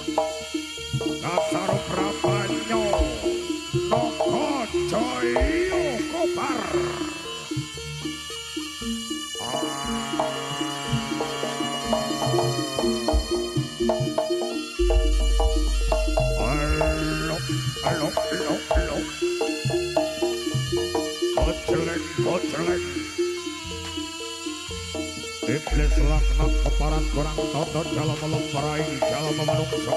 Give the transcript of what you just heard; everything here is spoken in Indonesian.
Kasar Prabanyo Noko Joyo Kobar Alo Koceleng Iblis laknat keparat kurang tonton dalam melemperai dalam memanungso.